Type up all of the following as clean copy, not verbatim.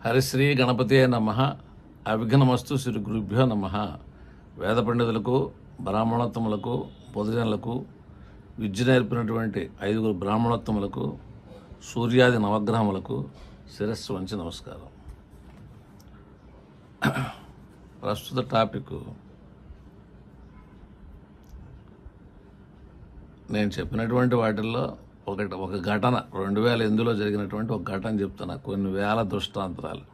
హరిశ్రీ గణపతియే నమః. అవిఘ్నమస్తు శ్రీ గురుభ్యో నమః. వేద పండితులకు, బ్రాహ్మణోత్తములకు, పొదుజనులకు, విద్య నేర్పినటువంటి 5 బ్రాహ్మణోత్తములకు, సూర్యాది నవగ్రహములకు శిరస్సు వంచి నమస్కారం. ప్రస్తుత టాపిక్ నేను చెప్పినటువంటి వాటిల్లో ఒక ఘటన 2008లో జరిగినటువంటి ఒక ఘటన చెప్తున్నా. కొన్ని వేల దృష్టాంతరాలు.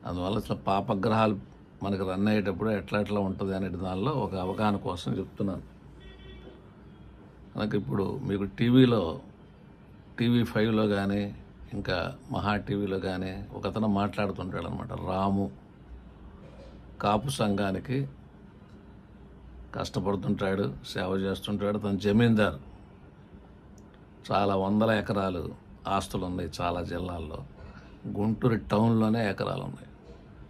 అందువల్ల అసలు పాపగ్రహాలు మనకు రన్ అయ్యేటప్పుడు ఎట్లా ఉంటుంది అనే దానిలో ఒక అవగాహన కోసం చెప్తున్నాను. మనకి ఇప్పుడు మీకు టీవీ5లో కానీ ఇంకా మహా టీవీలో కానీ ఒకతను మాట్లాడుతుంటాడు అనమాట. రాము కాపు సంఘానికి కష్టపడుతుంటాడు, సేవ చేస్తుంటాడు. తన జమీందారు, చాలా వందల ఎకరాలు ఆస్తులు ఉన్నాయి చాలా జిల్లాల్లో. గుంటూరు టౌన్లోనే ఎకరాలు ఉన్నాయి.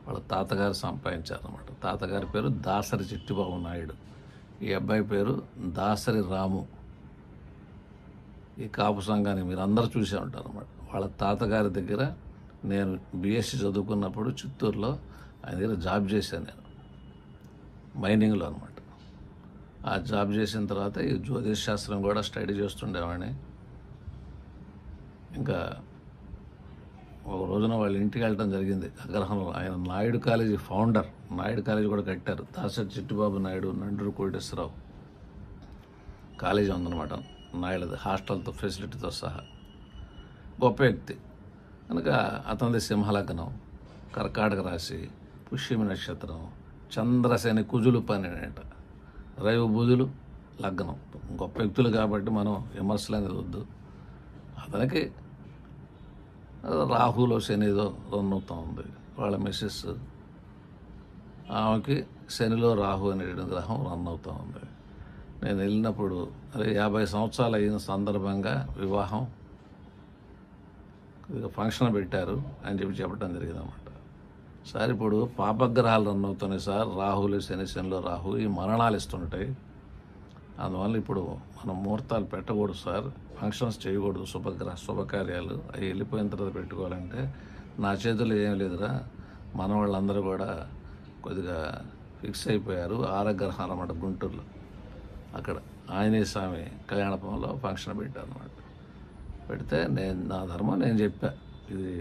వాళ్ళ తాతగారు సంపాదించారనమాట. తాతగారి పేరు దాసరి చిట్టిబాబు నాయుడు, ఈ అబ్బాయి పేరు దాసరి రాము. ఈ కాపు సంఘాన్ని మీరు అందరూ చూసే ఉంటారు అన్నమాట. వాళ్ళ తాతగారి దగ్గర నేను బీఎస్సీ చదువుకున్నప్పుడు చిత్తూరులో ఆయన దగ్గర జాబ్ చేశాను నేను, మైనింగ్లో అనమాట. ఆ జాబ్ చేసిన తర్వాత ఈ జ్యోతిష్ శాస్త్రం కూడా స్టడీ చేస్తుండేవాడిని. ఇంకా ఒక రోజున వాళ్ళ ఇంటికి వెళ్ళడం జరిగింది అగ్రహంలో. ఆయన Naidu college founder, Naidu college కూడా కట్టారు. దాసరి చిట్టిబాబు నాయుడు, నండూరు కోటేశ్వరరావు కాలేజీ ఉందన్నమాట నాయుడుది, హాస్టల్తో ఫెసిలిటీతో సహా. గొప్ప వ్యక్తి కనుక అతనిది సింహలగ్నం, కర్కాటక రాశి, పుష్యమి నక్షత్రం, చంద్రశని కుజులు 12, రవి బుధులు లగ్నం. గొప్ప వ్యక్తులు కాబట్టి మనం విమర్శలు అనేది వద్దు. అతనికి రాహులో శనిదో రన్ అవుతూ ఉంది. వాళ్ళ మిస్సెస్, ఆమెకి శనిలో రాహు అనే గ్రహం రన్ అవుతూ ఉంది. నేను వెళ్ళినప్పుడు 50 సంవత్సరాలు అయిన సందర్భంగా వివాహం ఫంక్షన్ పెట్టారు అని చెప్పడం జరిగింది అన్నమాట. సార్ ఇప్పుడు పాపగ్రహాలు రన్ అవుతున్నాయి సార్, రాహులు శనిలో రాహు ఈ మరణాలు ఇస్తుంటాయి. అందువల్ల ఇప్పుడు మనం ముహూర్తాలు పెట్టకూడదు సార్, ఫంక్షన్స్ చేయకూడదు, శుభకార్యాలు అవి వెళ్ళిపోయిన తర్వాత పెట్టుకోవాలంటే నా చేతుల్లో ఏం లేదురా. మన వాళ్ళందరూ కూడా కొద్దిగా ఫిక్స్ అయిపోయారు. ఆరగ్రహాలు అన్నమాట గుంటూరులో. అక్కడ ఆంజనేయ స్వామి కళ్యాణపురంలో ఫంక్షన్ పెట్టారు అన్నమాట. పెడితే నా ధర్మం నేను చెప్పా, ఇది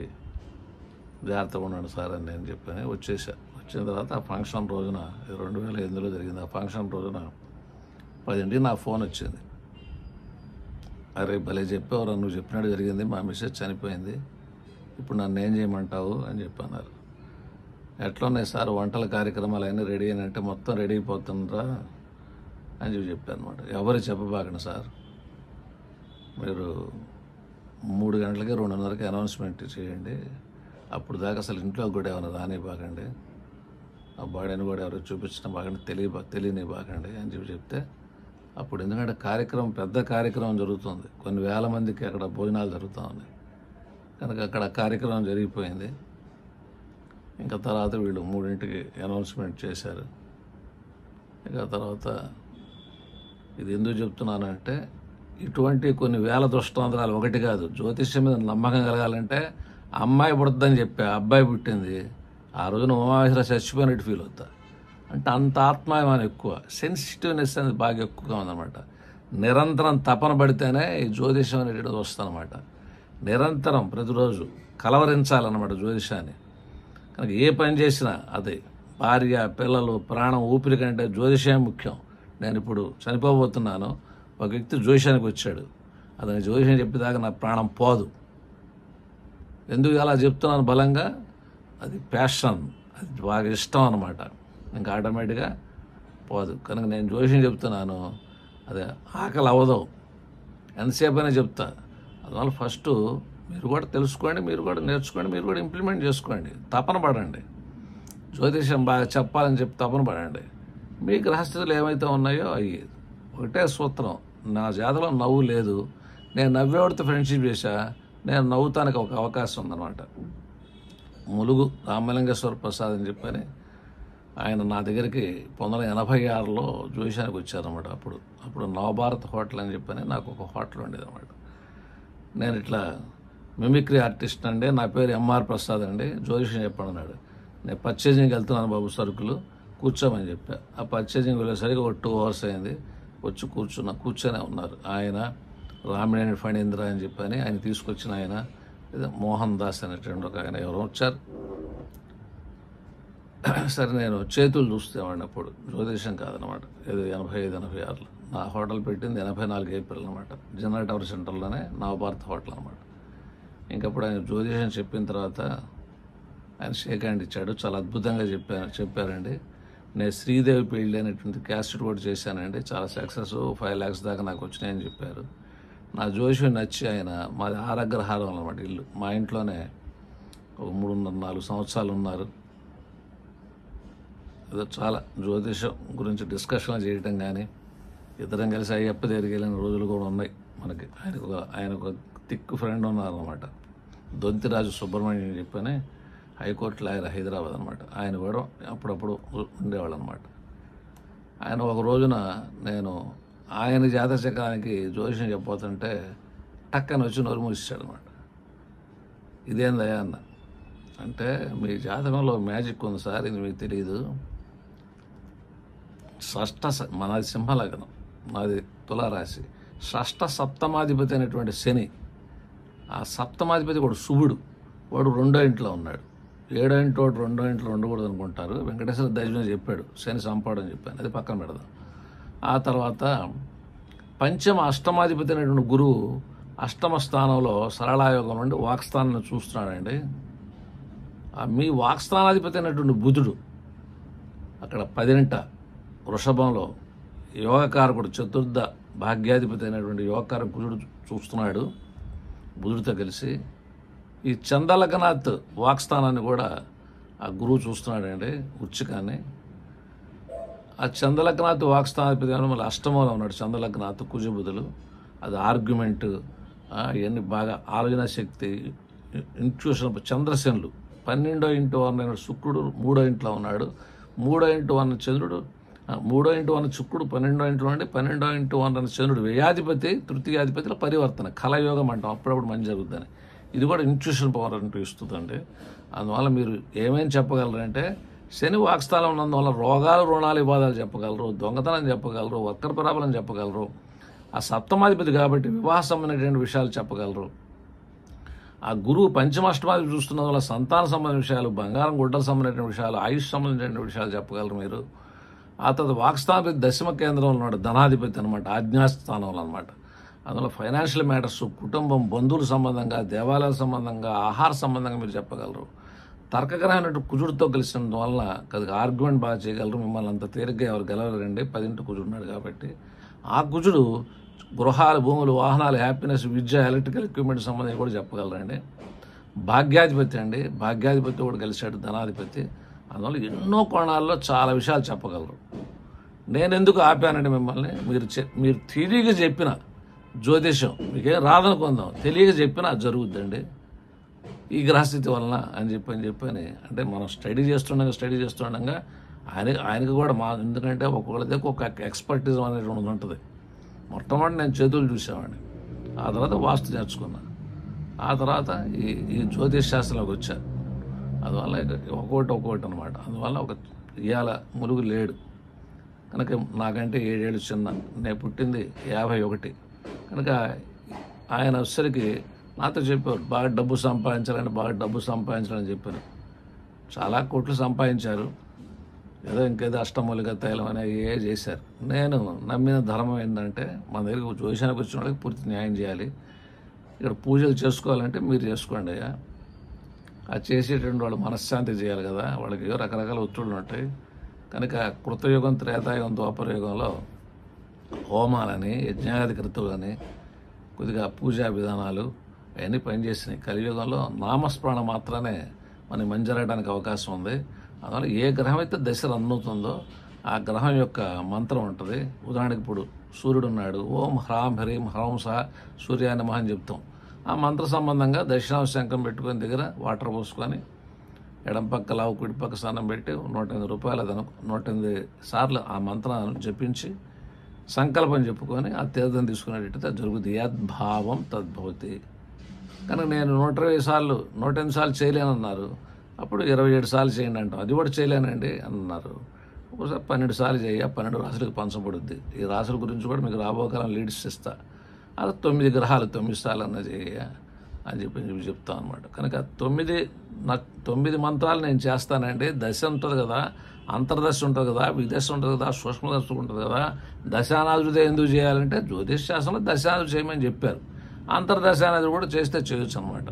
జాగ్రత్తగా ఉన్నాడు సార్ అని నేను చెప్పాను. వచ్చిన తర్వాత ఆ ఫంక్షన్ రోజున 2008లో జరిగింది. ఆ ఫంక్షన్ రోజున 10ంటికి నా ఫోన్ వచ్చింది. అరే భలే చెప్పేవారు, నువ్వు చెప్పినట్టు జరిగింది, మా మిస్సెస్ చనిపోయింది, ఇప్పుడు నన్ను ఏం చేయమంటావు అని చెప్పన్నారు. ఎట్లా ఉన్నాయి సార్ వంటల కార్యక్రమాలు అన్నీ రెడీ అయినంటే మొత్తం రెడీ అయిపోతుండ్రా అని చెప్పాను అనమాట. ఎవరు చెప్పబాకండి సార్, మీరు 3 గంటలకి 2:30కి అనౌన్స్మెంట్ చేయండి, అప్పుడు దాకా అసలు ఇంట్లో కూడా ఏమైనా రానివ్వకండి, ఆ బాడీని కూడా ఎవరు చూపించడం బాగండి, తెలియని బాగండి అని చెప్తే, అప్పుడు ఎందుకంటే పెద్ద కార్యక్రమం జరుగుతుంది, కొన్ని వేల మందికి అక్కడ భోజనాలు జరుగుతూ ఉన్నాయి కనుక అక్కడ కార్యక్రమం జరిగిపోయింది. ఇంకా తర్వాత వీళ్ళు 3ంటికి అనౌన్స్మెంట్ చేశారు. ఇక తర్వాత ఇది ఎందుకు చెప్తున్నానంటే, ఇటువంటి కొన్ని వేల దృష్టాంతరాలు ఒకటి కాదు. జ్యోతిష్యం మీద నమ్మకం కలగాలంటే అమ్మాయి పుడుతుందని చెప్పా, అబ్బాయి పుట్టింది. ఆ రోజున ఉమామేశ్వర చచ్చిపోయినట్టు ఫీల్ అవుతా. అంటే అంత ఆత్మాభిమానం ఎక్కువ, సెన్సిటివ్నెస్ అనేది బాగా ఎక్కువగా ఉందన్నమాట. నిరంతరం తపన పడితేనే ఈ జ్యోతిషం అనేది వస్తుందన్నమాట. నిరంతరం ప్రతిరోజు కలవరించాలన్నమాట జ్యోతిషాన్ని. కనుక ఏ పని చేసినా అది భార్య, పిల్లలు, ప్రాణం, ఊపిరి కంటే జ్యోతిషమే ముఖ్యం. నేను ఇప్పుడు చనిపోబోతున్నాను, ఒక వ్యక్తి జ్యోతిషానికి వచ్చాడు, అతని జ్యోతిషం చెప్పేదాకా నా ప్రాణం పోదు. ఎందుకు అలా చెప్తున్నాను బలంగా, అది ప్యాషన్, అది బాగా ఇష్టం అనమాట, ఇంకా ఆటోమేటిక్గా పోదు. కనుక నేను జ్యోతిషం చెప్తున్నాను, అదే ఆకలి అవ్వదు, ఎంతసేపు అయినా చెప్తా. అందువల్ల ఫస్ట్ మీరు కూడా తెలుసుకోండి, మీరు కూడా నేర్చుకోండి, మీరు కూడా ఇంప్లిమెంట్ చేసుకోండి, తపన పడండి. జ్యోతిషం బాగా చెప్పాలని చెప్పి తపన పడండి. మీ గ్రహస్థితులు ఏమైతే ఉన్నాయో అవి ఒకటే సూత్రం. నా జాతలో నవ్వు లేదు, నేను నవ్వేవాడితో ఫ్రెండ్షిప్ చేశా, నేను నవ్వుతానికి ఒక అవకాశం ఉందన్నమాట. ములుగు రామలింగేశ్వర ప్రసాద్ అని చెప్పని ఆయన నా దగ్గరికి 1986లో జ్యోతిషానికి వచ్చారన్నమాట. అప్పుడు నవభారత్ హోటల్ అని చెప్పని నాకు ఒక హోటల్ ఉండేది అన్నమాట. నేను ఇట్లా మిమిక్రీ ఆర్టిస్ట్ అండి, నా పేరు ఎంఆర్ ప్రసాద్ అండి, జ్యోతిష్యం చెప్పండి అన్నాడు. నేను పర్చేజింగ్కి వెళ్తున్నాను బాబు, సరుకులు కూర్చోమని చెప్పా. ఆ పర్చేజింగ్ వెళ్ళేసరికి ఒక 2 hours అయింది. వచ్చి కూర్చొనే ఉన్నారు. ఆయన రామినేని ఫణీంద్ర అని చెప్పని ఆయన తీసుకొచ్చిన ఆయన మోహన్ దాస్ అనేటువంటి ఒక ఆయన ఎవరో వచ్చారు. సరే నేను చేతులు చూస్తేవాడిని అప్పుడు, జ్యోతిషం కాదనమాట. ఇది 85-86లో నా హోటల్ పెట్టింది 84 ఏప్రిల్ అనమాట. జనరల్ టవర్ సెంటర్లోనే నవభారత్ హోటల్ అనమాట. ఇంకప్పుడు ఆయన జ్యోతిషం చెప్పిన తర్వాత ఆయన షేక్ హ్యాండ్ ఇచ్చాడు. చాలా అద్భుతంగా చెప్పారండి. నేను శ్రీదేవి పెళ్ళి అనేటువంటి క్యాసెట్ కూడా చేశానండి, చాలా సక్సెస్, 5 lakhs దాకా నాకు వచ్చినాయని చెప్పారు. నా జ్యోతిషం నచ్చి ఆయన, మాది ఆరగ్రహారం అనమాట ఇల్లు, మా ఇంట్లోనే ఒక 3.5-4 సంవత్సరాలు ఉన్నారు. ఏదో చాలా జ్యోతిషం గురించి డిస్కషన్ చేయటం కానీ, ఇద్దరం కలిసి అయ్యప్ప దగ్గరికి వెళ్ళిన రోజులు కూడా ఉన్నాయి మనకి. ఆయన ఒక థిక్ ఫ్రెండ్ ఉన్నారనమాట, దొంతిరాజు సుబ్రహ్మణ్యం చెప్పని హైకోర్టు లాయర్ హైదరాబాద్ అనమాట. ఆయన కూడా అప్పుడప్పుడు ఉండేవాళ్ళు అనమాట. ఆయన ఒక రోజున నేను ఆయన జాతచక్రానికి జ్యోతిషం చెప్పబోతుంటే టక్కని వచ్చి నోరు మూసిచ్చాడు అనమాట. ఇదేందయ్యా అన్న అంటే, మీ జాతకంలో మ్యాజిక్ ఉంది సార్, ఇది మీకు తెలియదు. మనది సింహలగ్నం, నాది తులారాశి. షష్ఠ సప్తమాధిపతి అయినటువంటి శని, ఆ సప్తమాధిపతి కూడా శుభుడు, వాడు 2వ ఇంట్లో ఉన్నాడు. 7వ ఇంట్లో 2వ ఇంట్లో ఉండకూడదు అనుకుంటారు. వెంకటేశ్వర దర్శనం చెప్పాడు, శని సంపాడని చెప్పాను, అది పక్కన పెడదాం. ఆ తర్వాత పంచమ అష్టమాధిపతి అయినటువంటి గురువు అష్టమ స్థానంలో సరళాయోగం నుండి వాక్స్థానాన్ని చూస్తున్నాడండి. మీ వాక్స్థానాధిపతి అయినటువంటి బుధుడు అక్కడ 10వ వృషభంలో యోగకారకుడు, చతుర్థ భాగ్యాధిపతి అయినటువంటి యోగకారకుడు కుజుడు చూస్తున్నాడు బుధుడితో కలిసి. ఈ చంద్రలగ్నాత్ వాక్స్థానాన్ని కూడా ఆ గురువు చూస్తున్నాడండి, వృచ్చికాన్ని. ఆ చంద్రలగ్నాత్ వాక్స్థానాధిపతి మళ్ళీ అష్టమంలో ఉన్నాడు. చంద్రలగ్నాత్ కుజబుధులు, అది ఆర్గ్యుమెంట్, ఇవన్నీ బాగా ఆలోచన శక్తి, ఇంట్యూషన్. చంద్రశనులు 12వ ఇంటి వన్న శుక్రుడు 3వ ఇంట్లో ఉన్నాడు. 3వ ఇంటి వన్న చంద్రుడు, 3వ ఇంటి వన్న శుక్రుడు 12వ ఇంట్లో ఉండి 12వ ఇంటి వన్న చంద్రుడు వ్యయాధిపతి, తృతీయాధిపతిలో పరివర్తన, కలయోగం అంటాం, అప్పుడప్పుడు మంచి జరుగుతుందని. ఇది కూడా ఇంట్యూషన్ పవర్ అంటూ ఇస్తుందండి. అందువల్ల మీరు ఏమేమి చెప్పగలరంటే, శని వాక్స్థానం ఉన్నందువల్ల రోగాలు, రుణాలు, వివాదాలు చెప్పగలరు, దొంగతనం చెప్పగలరు, వక్ర ప్రాబ్లం చెప్పగలరు. ఆ సప్తమాధిపతి కాబట్టి వివాహ సంబంధించిన విషయాలు చెప్పగలరు. ఆ గురువు పంచమాష్టమాధిపతి చూస్తున్నందు వల్ల సంతాన సంబంధించిన విషయాలు, బంగారం గుడ్డలకు సంబంధించిన విషయాలు, ఆయుష్ సంబంధించిన విషయాలు చెప్పగలరు మీరు. ఆ తర్వాత వాక్స్థానాధిపతి దశమ కేంద్రంలో ఉన్నాడు, ధనాధిపతి అనమాట, ఆజ్ఞాస్థానంలో అనమాట. అందువల్ల ఫైనాన్షియల్ మ్యాటర్స్, కుటుంబం, బంధువుల సంబంధంగా, దేవాలయాల సంబంధంగా, ఆహార సంబంధంగా మీరు చెప్పగలరు. తర్కగ్రహమైన కుజుడితో కలిసినందు వలన కొద్దిగా ఆర్గ్యుమెంట్ బాగా చేయగలరు. మిమ్మల్ని అంత తేలిగ్గా ఎవరు గెలవలేరండి, 10వ కుజుడు ఉన్నాడు కాబట్టి. ఆ కుజుడు గృహాలు, భూములు, వాహనాలు, హ్యాపీనెస్, విద్య, ఎలక్ట్రికల్ ఎక్విప్మెంట్ సంబంధించి కూడా చెప్పగలరండి. భాగ్యాధిపతి అండి, భాగ్యాధిపతి కూడా కలిశాడు, ధనాధిపతి. అందువల్ల ఎన్నో కోణాల్లో చాలా విషయాలు చెప్పగలరు. నేను ఎందుకు ఆపానండి మిమ్మల్ని, మీరు తిరిగి చెప్పిన జ్యోతిషం మీకేం రాదనుకుందాం, తెలియక చెప్పినా జరుగుద్దండి ఈ గ్రహస్థితి వలన అని చెప్పని. అంటే మనం స్టడీ చేస్తుండగా ఆయనకి కూడా ఎందుకంటే ఒక్కొక్కరి దగ్గర ఒక ఎక్స్పర్టిజం అనేటువంటి ఉంటుంది. మొట్టమొదటి నేను చేతులు చూసేవాడిని, ఆ తర్వాత వాస్తు నేర్చుకున్నా, ఆ తర్వాత ఈ జ్యోతిష్ శాస్త్రంలోకి వచ్చా. అందువల్ల ఒక్కొక్కటి అనమాట. అందువల్ల ఇవాళ ములుగు లేడు కనుక నాకంటే 7 ఏళ్ళు చిన్న, నేను పుట్టింది 51 కనుక ఆయన వచ్చేసరికి నాతో చెప్పారు, బాగా డబ్బు సంపాదించాలని చెప్పారు. చాలా కోట్లు సంపాదించారు, ఇంకేదో అష్టమూలిక తైలం అనేవి చేశారు. నేను నమ్మిన ధర్మం ఏంటంటే, మన దగ్గర జ్యోతిషానికి వచ్చిన వాళ్ళకి పూర్తి న్యాయం చేయాలి. ఇక్కడ పూజలు చేసుకోవాలంటే మీరు చేసుకోండి అయ్యా, అది చేసేటువంటి వాళ్ళు మనశ్శాంతి చేయాలి కదా, వాళ్ళకి రకరకాల ఒత్తిళ్ళు ఉంటాయి. కనుక కృతయుగం, త్రేతాయుగం, ద్వాపరయుగంలో హోమాలని, యజ్ఞాది కృతులని, కొద్దిగా పూజా విధానాలు అవన్నీ పనిచేసినాయి. కలియుగంలో నామస్మరణ మాత్రమే మనకి మంచి జరగడానికి అవకాశం ఉంది. అందువల్ల ఏ గ్రహం అయితే దశ రన్ అవుతుందో ఆ గ్రహం యొక్క మంత్రం ఉంటుంది. ఉదాహరణకి ఇప్పుడు సూర్యుడు ఉన్నాడు, ఓం హ్రాం హ్రీం హ్రౌం సహ సూర్యాయ నమః అని చెప్తాం. ఆ మంత్ర సంబంధంగా దక్షిణాంశ శంఖం పెట్టుకొని దగ్గర వాటర్ పోసుకొని ఎడం పక్క లావు, కుడి పక్క స్నానం పెట్టి 108 రూపాయలు 108 సార్లు ఆ మంత్రాన్ని జపించి సంకల్పం చెప్పుకొని ఆ తీర్థం తీసుకునేటట్టు జరుగుతుంది. యద్భావం తద్భవతి. కనుక నేను 120 సార్లు 108 సార్లు చేయలేనన్నారు. అప్పుడు 27 సార్లు చేయండి అంటాం. అది కూడా చేయలేనండి అన్నారు. ఒకసారి 12 సార్లు చేయ, 12 రాశులకు పంచబడుద్ది. ఈ రాశుల గురించి కూడా మీకు రాబోకాలం లీడ్స్ ఇస్తా. అలా 9 గ్రహాలు 9 సార్లు అన్న చేయ అని చెప్పి చెప్తాను అనమాట. కనుక 9 మంత్రాలు నేను చేస్తానండి. దశ ఉంటుంది కదా, అంతర్దశ ఉంటుంది కదా, విదశ ఉంటుంది కదా, సూక్ష్మదశ ఉంటుంది కదా. దశానాథుడితో ఎందుకు చేయాలంటే జ్యోతిష్ శాస్త్రంలో దశానాథుడు చేయమని చెప్పారు. అంతర్దశ అనేది కూడా చేస్తే చేయొచ్చు అనమాట.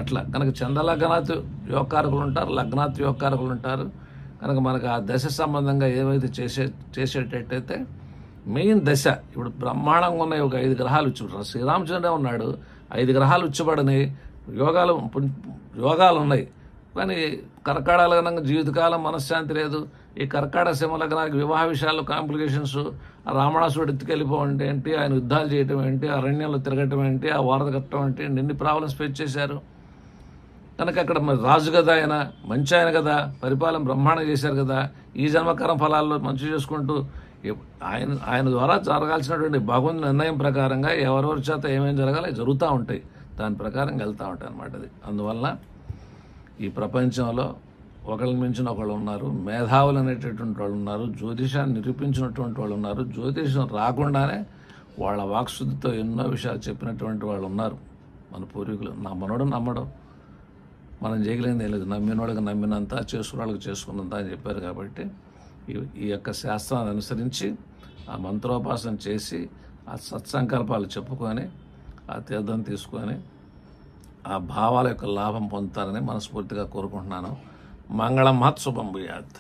అట్లా కనుక చంద్రలగ్నాత్ యోగకారకులు ఉంటారు, లగ్నాత్ యోగకారకులు ఉంటారు. కనుక మనకు ఆ దశ సంబంధంగా ఏవైతే చేసేటట్టయితే మెయిన్ దశ ఇప్పుడు బ్రహ్మాండంగా ఉన్నాయి. ఒక 5 గ్రహాలు శ్రీరామచంద్ర ఉన్నాడు, 5 గ్రహాలు ఉచ్చబడినాయి, యోగాలు ఉన్నాయి. కానీ కర్కాటక లగ్నంగా జీవితకాలం మనశ్శాంతి లేదు. ఈ కర్కాటక సింహ లగ్నానికి వివాహ విషయాల్లో కాంప్లికేషన్స్, ఆ రావణాసురుడు ఎత్తుకెళ్ళిపోవడం ఏంటి, ఆయన యుద్ధాలు చేయటం ఏంటి, అరణ్యంలో తిరగటం ఏంటి, ఆ వారధ కట్టడం ఏంటి, ఎన్ని ప్రాబ్లమ్స్ ఫేస్ చేశారు. కనుక అక్కడ మరి రాజు కదా, ఆయన మంచి ఆయన కదా, పరిపాలన బ్రహ్మాండం చేశారు కదా. ఈ జన్మకరం ఫలాల్లో మంచి చేసుకుంటూ ఆయన ద్వారా జరగాల్సినటువంటి భగవంతుని నిర్ణయం ప్రకారంగా ఎవరెవరి చేత ఏమేమి జరగాలి జరుగుతూ ఉంటాయి. దాని ప్రకారం వెళ్తూ ఉంటాయి అన్నమాట. అది అందువల్ల ఈ ప్రపంచంలో ఒకళ్ళ మించిన ఒకళ్ళు ఉన్నారు, మేధావులు అనేటటువంటి వాళ్ళు ఉన్నారు, జ్యోతిషాన్ని నిరూపించినటువంటి వాళ్ళు ఉన్నారు, జ్యోతిషం రాకుండానే వాళ్ళ వాక్శుద్ధితో ఎన్నో విషయాలు చెప్పినటువంటి వాళ్ళు ఉన్నారు మన పూర్వీకులు. నమ్మడం మనం చేయగలిగింది ఏం లేదు. నమ్మిన వాళ్ళకి నమ్మినంత, చేసుకున్న వాళ్ళకి చేసుకున్నంత అని చెప్పారు. కాబట్టి ఈ యొక్క శాస్త్రాన్ని అనుసరించి ఆ మంత్రోపాసన చేసి ఆ సత్సంకల్పాలు చెప్పుకొని ఆ తీర్థం తీసుకొని ఆ భావాల యొక్క లాభం పొందుతారని మనస్ఫూర్తిగా కోరుకుంటున్నాను. మంగళం మహత్ శుభం భూయాత్.